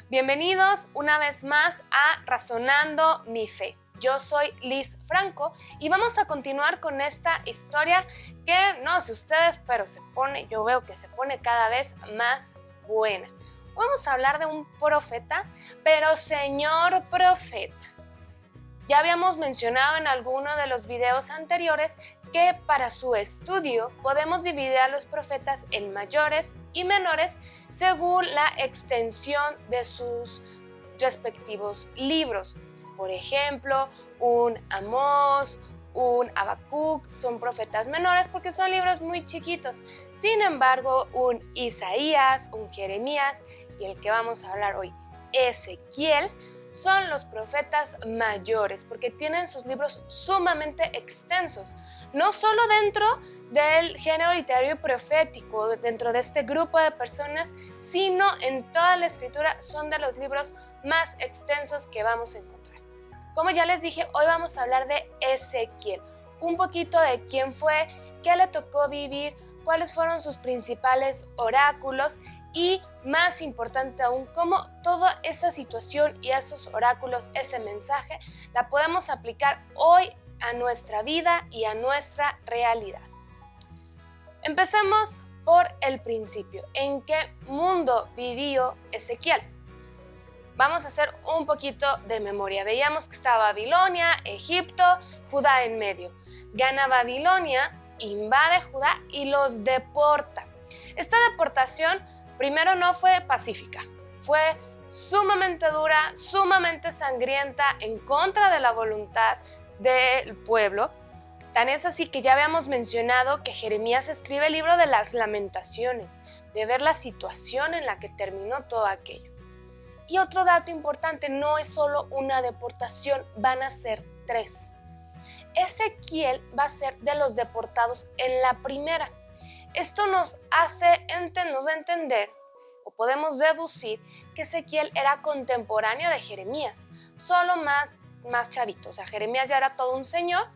Bienvenidos una vez más a Razonando mi Fe. Yo soy Liz Franco y vamos a continuar con esta historia que no sé ustedes, pero yo veo que se pone cada vez más buena. Vamos a hablar de un profeta, pero señor profeta. Ya habíamos mencionado en alguno de los videos anteriores que para su estudio podemos dividir a los profetas en mayores y menores según la extensión de sus respectivos libros. Por ejemplo, un Amós, un Habacuc son profetas menores porque son libros muy chiquitos. Sin embargo, un Isaías, un Jeremías y el que vamos a hablar hoy, Ezequiel, son los profetas mayores porque tienen sus libros sumamente extensos, no solo dentro del género literario profético, dentro de este grupo de personas, sino en toda la escritura son de los libros más extensos que vamos a encontrar. Como ya les dije, hoy vamos a hablar de Ezequiel, un poquito de quién fue, qué le tocó vivir, cuáles fueron sus principales oráculos y, más importante aún, cómo toda esa situación y esos oráculos, ese mensaje, la podemos aplicar hoy a nuestra vida y a nuestra realidad. Empecemos por el principio. ¿En qué mundo vivió Ezequiel? Vamos a hacer un poquito de memoria. Veíamos que estaba Babilonia, Egipto, Judá en medio. Gana Babilonia, invade Judá y los deporta. Esta deportación primero no fue pacífica, fue sumamente dura, sumamente sangrienta, en contra de la voluntad del pueblo. Tan es así que ya habíamos mencionado que Jeremías escribe el libro de las lamentaciones, de ver la situación en la que terminó todo aquello. Y otro dato importante, no es solo una deportación, van a ser 3. Ezequiel va a ser de los deportados en la primera. Esto nos da a entender, o podemos deducir, que Ezequiel era contemporáneo de Jeremías, solo más chavito. O sea, Jeremías ya era todo un señor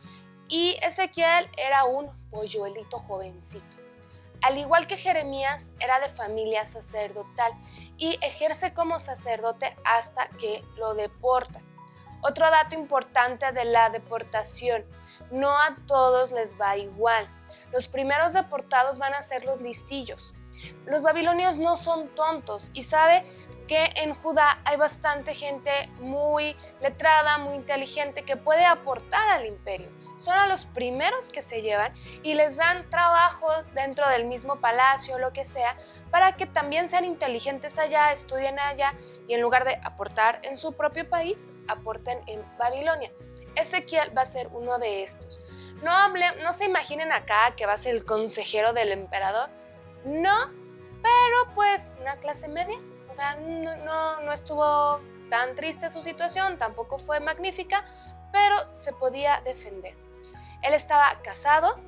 y Ezequiel era un polluelito jovencito. Al igual que Jeremías, era de familia sacerdotal y ejerce como sacerdote hasta que lo deportan. Otro dato importante de la deportación, no a todos les va igual. Los primeros deportados van a ser los listillos. Los babilonios no son tontos y sabe que en Judá hay bastante gente muy letrada, muy inteligente que puede aportar al imperio. Son a los primeros que se llevan y les dan trabajo dentro del mismo palacio o lo que sea para que también sean inteligentes allá, estudien allá y en lugar de aportar en su propio país, aporten en Babilonia. Ezequiel va a ser uno de estos. No se imaginen acá que va a ser el consejero del emperador, no, pero pues una clase media, o sea, no estuvo tan triste su situación, tampoco fue magnífica, pero se podía defender. Él estaba casado,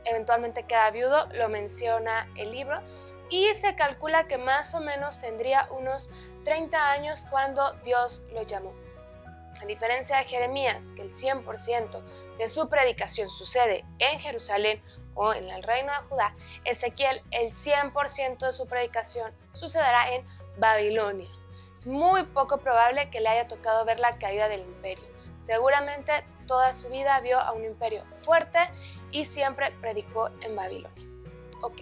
eventualmente queda viudo, lo menciona el libro, y se calcula que más o menos tendría unos 30 años cuando Dios lo llamó. A diferencia de Jeremías, que el 100% de su predicación sucede en Jerusalén o en el reino de Judá, Ezequiel, el 100% de su predicación sucederá en Babilonia. Es muy poco probable que le haya tocado ver la caída del imperio. Seguramente toda su vida vio a un imperio fuerte y siempre predicó en Babilonia. Ok,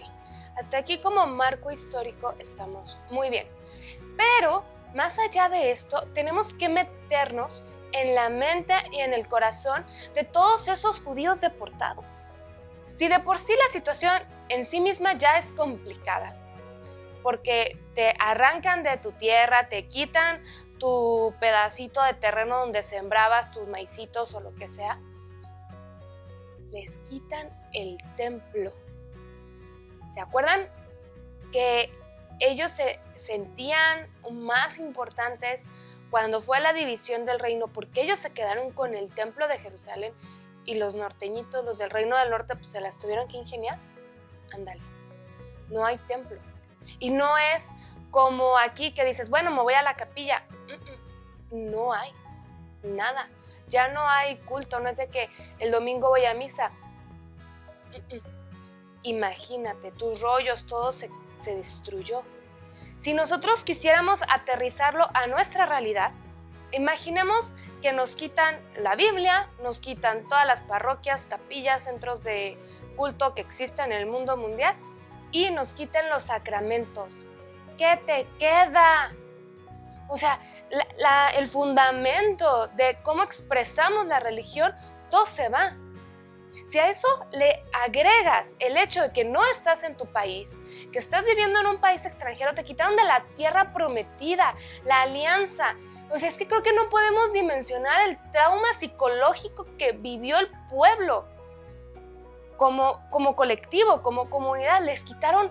hasta aquí como marco histórico estamos muy bien. Pero más allá de esto, tenemos que meternos en la mente y en el corazón de todos esos judíos deportados. Si de por sí la situación en sí misma ya es complicada, porque te arrancan de tu tierra, te quitan tu pedacito de terreno donde sembrabas tus maicitos o lo que sea, les quitan el templo. ¿Se acuerdan que ellos se sentían más importantes cuando fue la división del reino porque ellos se quedaron con el templo de Jerusalén y los norteñitos, los del reino del norte, pues se las tuvieron que ingeniar? Ándale, no hay templo. Y no es como aquí que dices, bueno, me voy a la capilla. No hay nada. Ya no hay culto, no es de que el domingo voy a misa. Imagínate, tus rollos, todo se destruyó. Si nosotros quisiéramos aterrizarlo a nuestra realidad, imaginemos que nos quitan la Biblia, nos quitan todas las parroquias, capillas, centros de culto que existen en el mundo mundial y nos quiten los sacramentos. ¿Qué te queda? O sea, el fundamento de cómo expresamos la religión, todo se va. Si a eso le agregas el hecho de que no estás en tu país, que estás viviendo en un país extranjero, te quitaron de la tierra prometida, la alianza. O sea, es que creo que no podemos dimensionar el trauma psicológico que vivió el pueblo. Como colectivo, como comunidad, les quitaron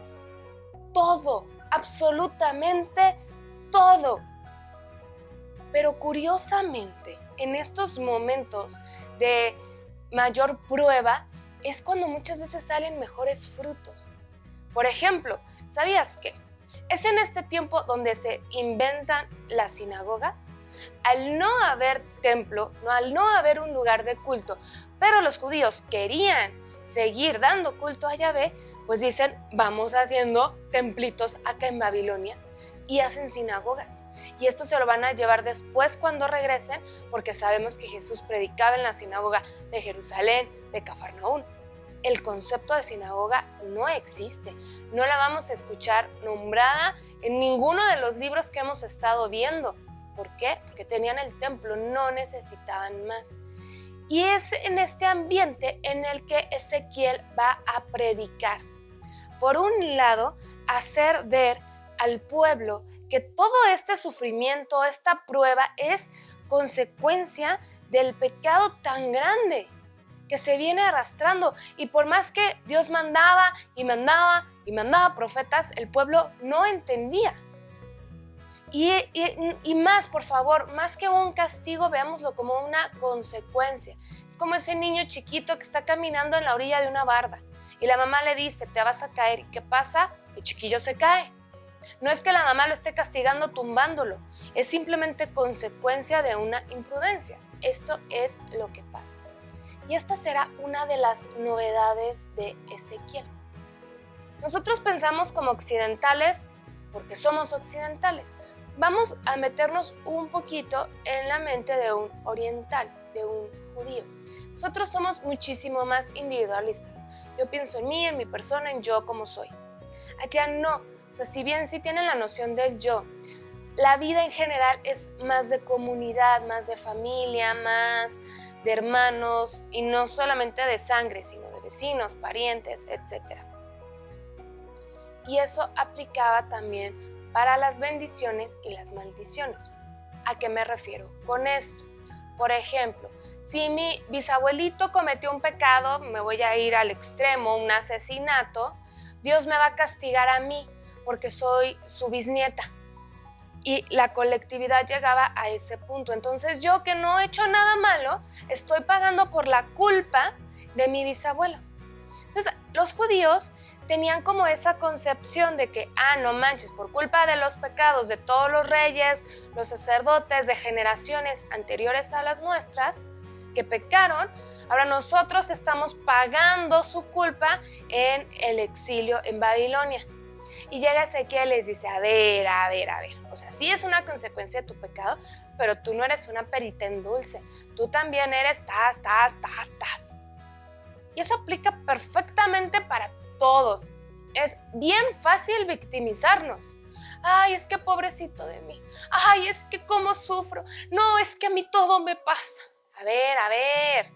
todo, absolutamente todo. Pero curiosamente, en estos momentos de mayor prueba es cuando muchas veces salen mejores frutos. Por ejemplo, ¿sabías qué? Es en este tiempo donde se inventan las sinagogas. Al no haber templo, al no haber un lugar de culto, pero los judíos querían seguir dando culto a Yahvé, pues dicen, vamos haciendo templitos acá en Babilonia y hacen sinagogas. Y esto se lo van a llevar después cuando regresen, porque sabemos que Jesús predicaba en la sinagoga de Jerusalén, de Cafarnaún. El concepto de sinagoga no existe, no la vamos a escuchar nombrada en ninguno de los libros que hemos estado viendo. ¿Por qué? Porque tenían el templo, no necesitaban más. Y es en este ambiente en el que Ezequiel va a predicar. Por un lado, hacer ver al pueblo que todo este sufrimiento, esta prueba es consecuencia del pecado tan grande que se viene arrastrando. Y por más que Dios mandaba profetas, el pueblo no entendía. Y más, por favor, más que un castigo, veámoslo como una consecuencia. Es como ese niño chiquito que está caminando en la orilla de una barda y la mamá le dice, te vas a caer. ¿Y qué pasa? El chiquillo se cae. No es que la mamá lo esté castigando tumbándolo, es simplemente consecuencia de una imprudencia. Esto es lo que pasa. Y esta será una de las novedades de Ezequiel. Nosotros pensamos como occidentales porque somos occidentales. Vamos a meternos un poquito en la mente de un oriental, de un judío. Nosotros somos muchísimo más individualistas. Yo pienso en mí, en mi persona, en yo como soy. Allá no. O sea, si bien sí tienen la noción del yo, la vida en general es más de comunidad, más de familia, más de hermanos y no solamente de sangre, sino de vecinos, parientes, etc. Y eso aplicaba también para las bendiciones y las maldiciones. ¿A qué me refiero con esto? Por ejemplo, si mi bisabuelito cometió un pecado, me voy a ir al extremo, un asesinato, Dios me va a castigar a mí porque soy su bisnieta. Y la colectividad llegaba a ese punto. Entonces yo, que no he hecho nada malo, estoy pagando por la culpa de mi bisabuelo. Entonces los judíos tenían como esa concepción de que, no manches, por culpa de los pecados de todos los reyes, los sacerdotes de generaciones anteriores a las nuestras, que pecaron, ahora nosotros estamos pagando su culpa en el exilio en Babilonia. Y llega Ezequiel y les dice, a ver, o sea, sí es una consecuencia de tu pecado, pero tú no eres una perita en dulce, tú también eres tas. Y eso aplica perfectamente para todos. Es bien fácil victimizarnos. Ay, es que pobrecito de mí. Ay, es que cómo sufro. No, es que a mí todo me pasa. A ver.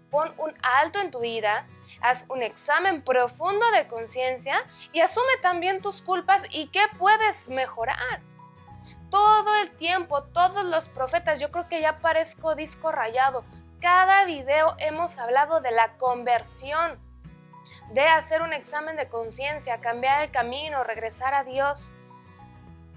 Pon un alto en tu vida, haz un examen profundo de conciencia y asume también tus culpas y qué puedes mejorar. Todo el tiempo, todos los profetas, yo creo que ya parezco disco rayado. Cada video hemos hablado de la conversión, de hacer un examen de conciencia, cambiar el camino, regresar a Dios.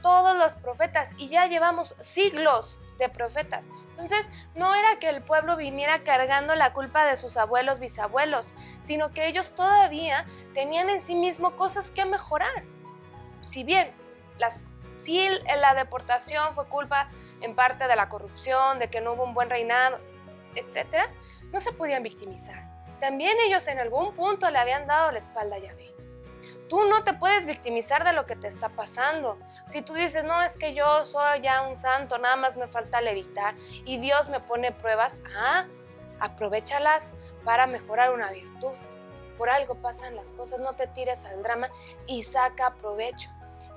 Todos los profetas, y ya llevamos siglos de profetas. Entonces, no era que el pueblo viniera cargando la culpa de sus abuelos, bisabuelos, sino que ellos todavía tenían en sí mismos cosas que mejorar. Si bien la deportación fue culpa en parte de la corrupción, de que no hubo un buen reinado, etc., no se podían victimizar. También ellos en algún punto le habían dado la espalda a Yahvé. tú no te puedes victimizar de lo que te está pasando. Si tú dices, no, es que yo soy ya un santo, nada más me falta levitar y Dios me pone pruebas, aprovéchalas para mejorar una virtud. Por algo pasan las cosas, no te tires al drama y saca provecho.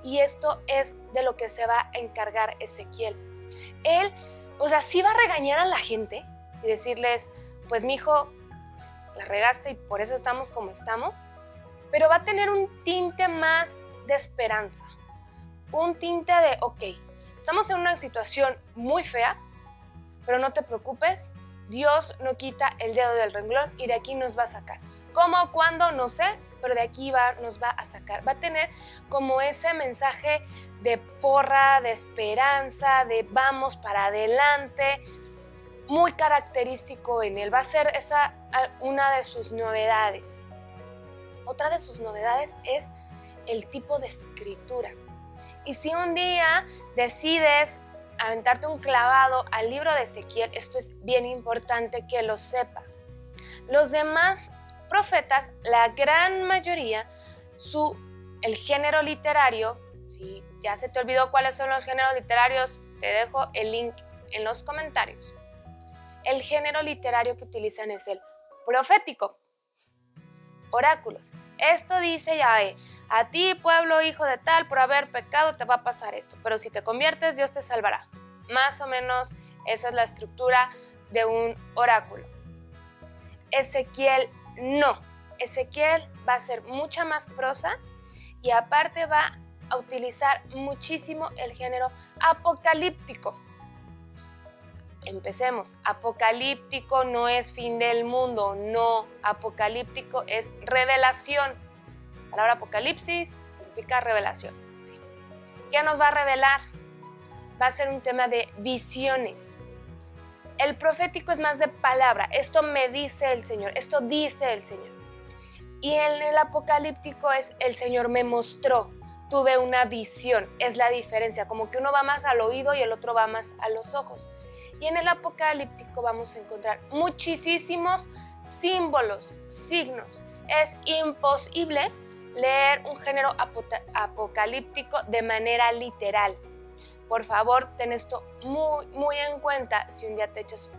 Y esto es de lo que se va a encargar Ezequiel. Él, sí va a regañar a la gente y decirles, pues mijo, la regaste y por eso estamos como estamos, pero va a tener un tinte más de esperanza, un tinte de, ok, estamos en una situación muy fea, pero no te preocupes, Dios no quita el dedo del renglón y de aquí nos va a sacar. ¿Cómo? ¿Cuándo? No sé, pero de aquí nos va a sacar. Va a tener como ese mensaje de porra, de esperanza, de vamos para adelante, muy característico en él. Va a ser esa una de sus novedades. Otra de sus novedades es el tipo de escritura. Y si un día decides aventarte un clavado al libro de Ezequiel, esto es bien importante que lo sepas. Los demás profetas, la gran mayoría, el género literario, si ya se te olvidó cuáles son los géneros literarios, te dejo el link en los comentarios. El género literario que utilizan es el profético. Oráculos. Esto dice Yahvé, a ti, pueblo hijo de tal, por haber pecado te va a pasar esto, pero si te conviertes, Dios te salvará. Más o menos esa es la estructura de un oráculo. Ezequiel no. Ezequiel va a ser mucha más prosa y aparte va a utilizar muchísimo el género apocalíptico. Empecemos. Apocalíptico no es fin del mundo, no. Apocalíptico es revelación. La palabra apocalipsis significa revelación. ¿Qué nos va a revelar? Va a ser un tema de visiones. El profético es más de palabra. Esto me dice el Señor, esto dice el Señor. Y en el apocalíptico es el Señor me mostró, tuve una visión. Es la diferencia, como que uno va más al oído y el otro va más a los ojos. Y en el apocalíptico vamos a encontrar muchísimos símbolos, signos. Es imposible leer un género apocalíptico de manera literal. Por favor, ten esto muy, muy en cuenta si un día te eches,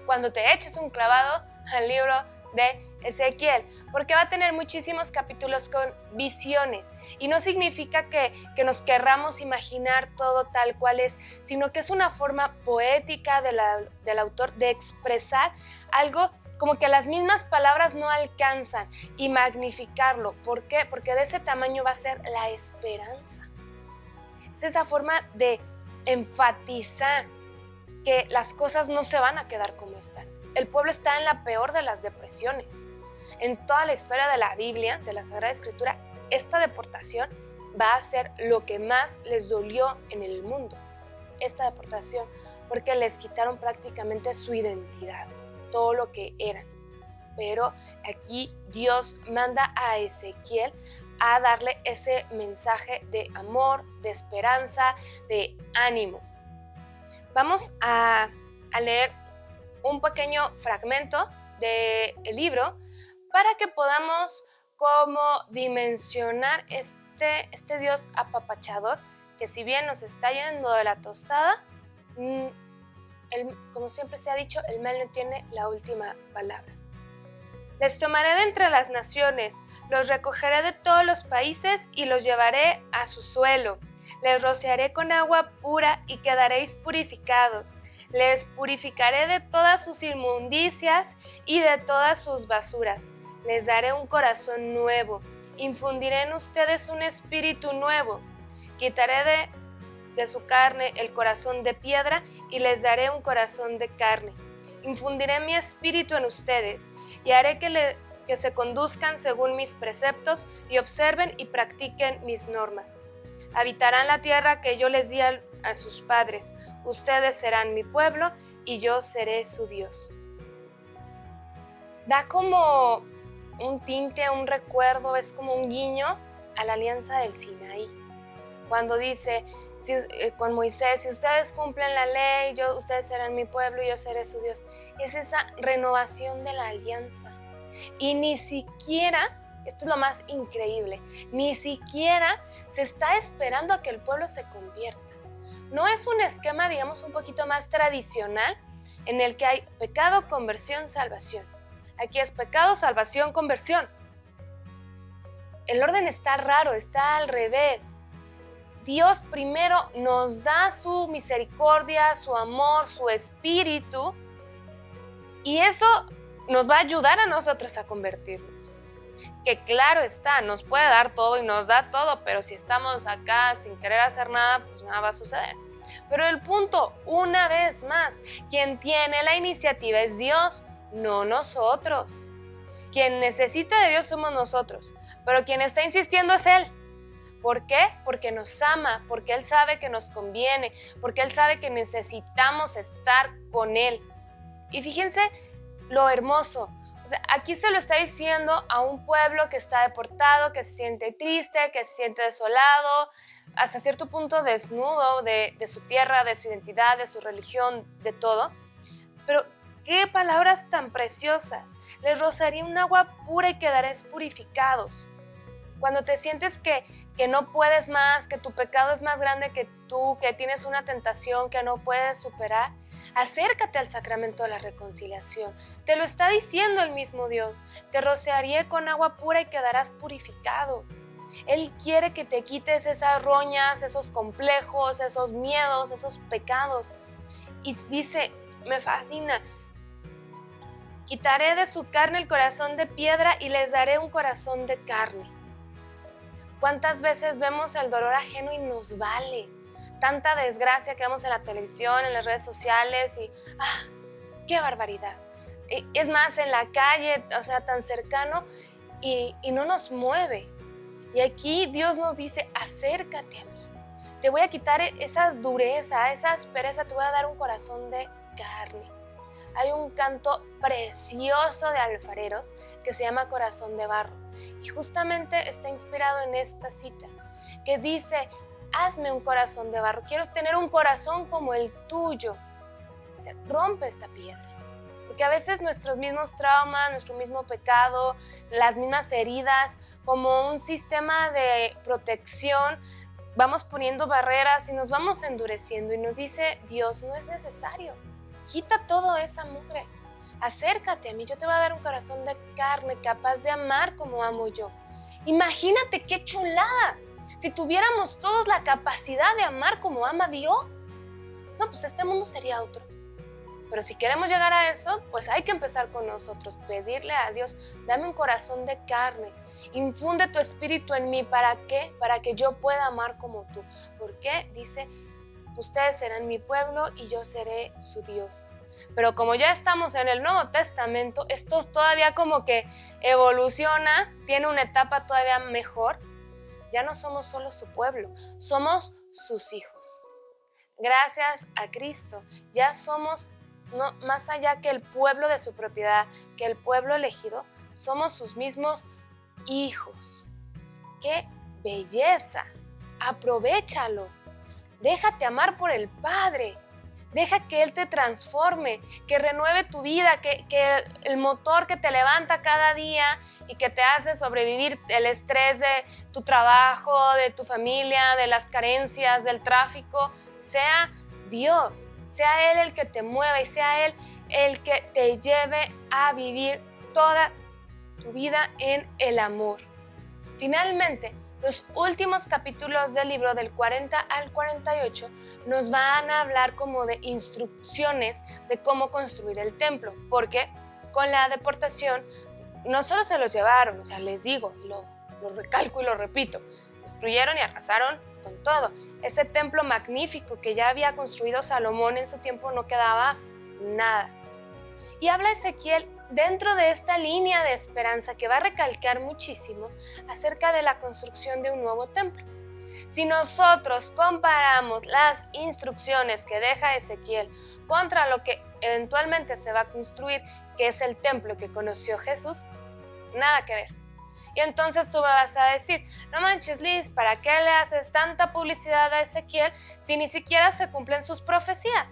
cuando te eches un clavado al libro de Ezequiel, porque va a tener muchísimos capítulos con visiones y no significa que nos querramos imaginar todo tal cual es, sino que es una forma poética del autor de expresar algo como que las mismas palabras no alcanzan y magnificarlo. ¿Por qué? Porque de ese tamaño va a ser la esperanza. Es esa forma de enfatizar que las cosas no se van a quedar como están. El pueblo está en la peor de las depresiones. En toda la historia de la Biblia, de la Sagrada Escritura, esta deportación va a ser lo que más les dolió en el mundo. Esta deportación, porque les quitaron prácticamente su identidad, todo lo que eran. Pero aquí Dios manda a Ezequiel a darle ese mensaje de amor, de esperanza, de ánimo. Vamos a leer un pequeño fragmento del libro para que podamos como dimensionar este Dios apapachador que si bien nos está yendo de la tostada, como siempre se ha dicho, el mal no tiene la última palabra. Les tomaré de entre las naciones, los recogeré de todos los países y los llevaré a su suelo. Les rociaré con agua pura y quedaréis purificados. Les purificaré de todas sus inmundicias y de todas sus basuras. Les daré un corazón nuevo. Infundiré en ustedes un espíritu nuevo. Quitaré de su carne el corazón de piedra y les daré un corazón de carne. Infundiré mi espíritu en ustedes y haré que se conduzcan según mis preceptos y observen y practiquen mis normas. Habitarán la tierra que yo les di a sus padres. Ustedes serán mi pueblo y yo seré su Dios. Da como un tinte, un recuerdo, es como un guiño a la alianza del Sinaí. Cuando dice con Moisés, si ustedes cumplen la ley, ustedes serán mi pueblo y yo seré su Dios. Es esa renovación de la alianza. Y ni siquiera Esto es lo más increíble. Ni siquiera se está esperando a que el pueblo se convierta. No es un esquema, digamos, un poquito más tradicional en el que hay pecado, conversión, salvación. Aquí es pecado, salvación, conversión. El orden está raro, está al revés. Dios primero nos da su misericordia, su amor, su espíritu, y eso nos va a ayudar a nosotros a convertirnos. Que claro está, nos puede dar todo y nos da todo, pero si estamos acá sin querer hacer nada, pues nada va a suceder. Pero el punto, una vez más, quien tiene la iniciativa es Dios, no nosotros. Quien necesita de Dios somos nosotros, pero quien está insistiendo es Él. ¿Por qué? Porque nos ama, porque Él sabe que nos conviene, porque Él sabe que necesitamos estar con Él. Y fíjense lo hermoso. O sea, aquí se lo está diciendo a un pueblo que está deportado, que se siente triste, que se siente desolado, hasta cierto punto desnudo de su tierra, de su identidad, de su religión, de todo. Pero qué palabras tan preciosas. Les rociaré un agua pura y quedaréis purificados. Cuando te sientes que no puedes más, que tu pecado es más grande que tú, que tienes una tentación que no puedes superar, acércate al sacramento de la reconciliación. Te lo está diciendo el mismo Dios. Te rociaré con agua pura y quedarás purificado. Él quiere que te quites esas roñas, esos complejos, esos miedos, esos pecados. Y dice, me fascina, quitaré de su carne el corazón de piedra y les daré un corazón de carne. ¿Cuántas veces vemos el dolor ajeno y nos vale? Tanta desgracia que vemos en la televisión, en las redes sociales y ¡qué barbaridad! Es más, en la calle, o sea, tan cercano y no nos mueve. Y aquí Dios nos dice, acércate a mí. Te voy a quitar esa dureza, esa aspereza, te voy a dar un corazón de carne. Hay un canto precioso de alfareros que se llama Corazón de Barro. Y justamente está inspirado en esta cita, que dice, hazme un corazón de barro, quiero tener un corazón como el tuyo. O sea, rompe esta piedra. Porque a veces nuestros mismos traumas, nuestro mismo pecado, las mismas heridas, como un sistema de protección, vamos poniendo barreras y nos vamos endureciendo. Y nos dice Dios, no es necesario. Quita toda esa mugre. Acércate a mí, yo te voy a dar un corazón de carne capaz de amar como amo yo. Imagínate qué chulada. Si tuviéramos todos la capacidad de amar como ama Dios, no, pues este mundo sería otro. Pero si queremos llegar a eso, pues hay que empezar con nosotros, pedirle a Dios, dame un corazón de carne, infunde tu espíritu en mí, ¿para qué? Para que yo pueda amar como tú. ¿Por qué? Dice, ustedes serán mi pueblo y yo seré su Dios. Pero como ya estamos en el Nuevo Testamento, esto todavía como que evoluciona, tiene una etapa todavía mejor. Ya no somos solo su pueblo, somos sus hijos. Gracias a Cristo, ya somos, no, más allá que el pueblo de su propiedad, que el pueblo elegido, somos sus mismos hijos. ¡Qué belleza! Aprovéchalo. Déjate amar por el Padre. Deja que Él te transforme, que renueve tu vida, que el motor que te levanta cada día y que te hace sobrevivir el estrés de tu trabajo, de tu familia, de las carencias, del tráfico, sea Dios, sea Él el que te mueva y sea Él el que te lleve a vivir toda tu vida en el amor. Finalmente, los últimos capítulos del libro del 40 al 48 nos van a hablar como de instrucciones de cómo construir el templo, porque con la deportación no solo se los llevaron, o sea, les digo, lo recalco y lo repito, destruyeron y arrasaron con todo. Ese templo magnífico que ya había construido Salomón en su tiempo no quedaba nada. Y habla Ezequiel dentro de esta línea de esperanza que va a recalcar muchísimo acerca de la construcción de un nuevo templo. Si nosotros comparamos las instrucciones que deja Ezequiel contra lo que eventualmente se va a construir, que es el templo que conoció Jesús, nada que ver. Y entonces tú me vas a decir, no manches Liz, ¿para qué le haces tanta publicidad a Ezequiel si ni siquiera se cumplen sus profecías?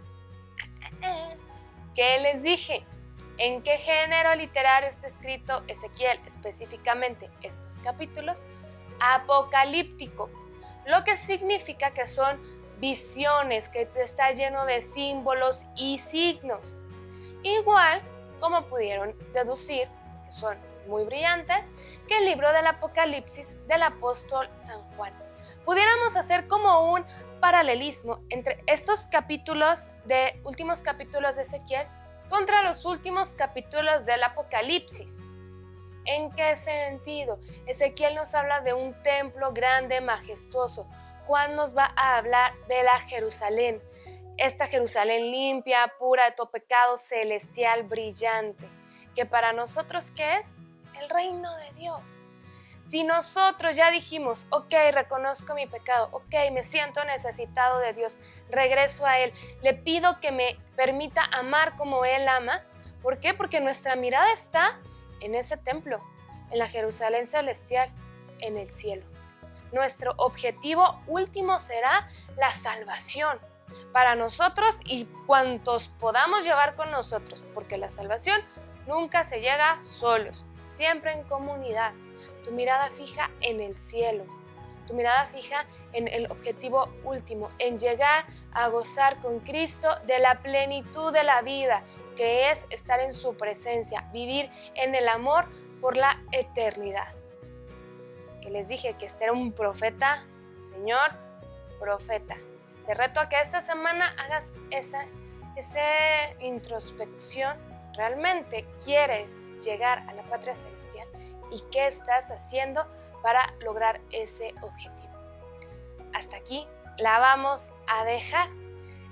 ¿Qué les dije? ¿En qué género literario está escrito Ezequiel, específicamente estos capítulos? Apocalíptico, lo que significa que son visiones, que está lleno de símbolos y signos. Igual como pudieron deducir, que son muy brillantes, que el libro del Apocalipsis del apóstol San Juan. Pudiéramos hacer como un paralelismo entre estos últimos capítulos de Ezequiel contra los últimos capítulos del Apocalipsis. ¿En qué sentido? Ezequiel nos habla de un templo grande, majestuoso. Juan nos va a hablar de la Jerusalén, esta Jerusalén limpia, pura de todo pecado, celestial, brillante, que para nosotros, ¿qué es? El reino de Dios. Si nosotros ya dijimos, ok, reconozco mi pecado, ok, me siento necesitado de Dios, regreso a Él, le pido que me permita amar como Él ama. ¿Por qué? Porque nuestra mirada está en ese templo, en la Jerusalén celestial, en el cielo. Nuestro objetivo último será la salvación para nosotros y cuantos podamos llevar con nosotros, porque la salvación nunca se llega solos, siempre en comunidad. Tu mirada fija en el cielo, tu mirada fija en el objetivo último, en llegar a gozar con Cristo de la plenitud de la vida, que es estar en su presencia, vivir en el amor por la eternidad. Que les dije que este era un profeta, Señor, profeta. Te reto a que esta semana hagas esa introspección. ¿Realmente quieres llegar a la patria celestial? ¿Y qué estás haciendo para lograr ese objetivo? Hasta aquí la vamos a dejar.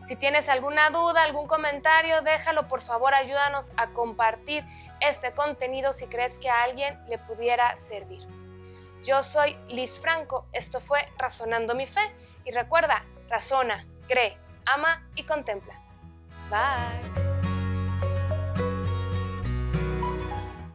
Si tienes alguna duda, algún comentario, déjalo, por favor, ayúdanos a compartir este contenido si crees que a alguien le pudiera servir. Yo soy Liz Franco, esto fue Razonando mi Fe y recuerda, razona, cree, ama y contempla. Bye.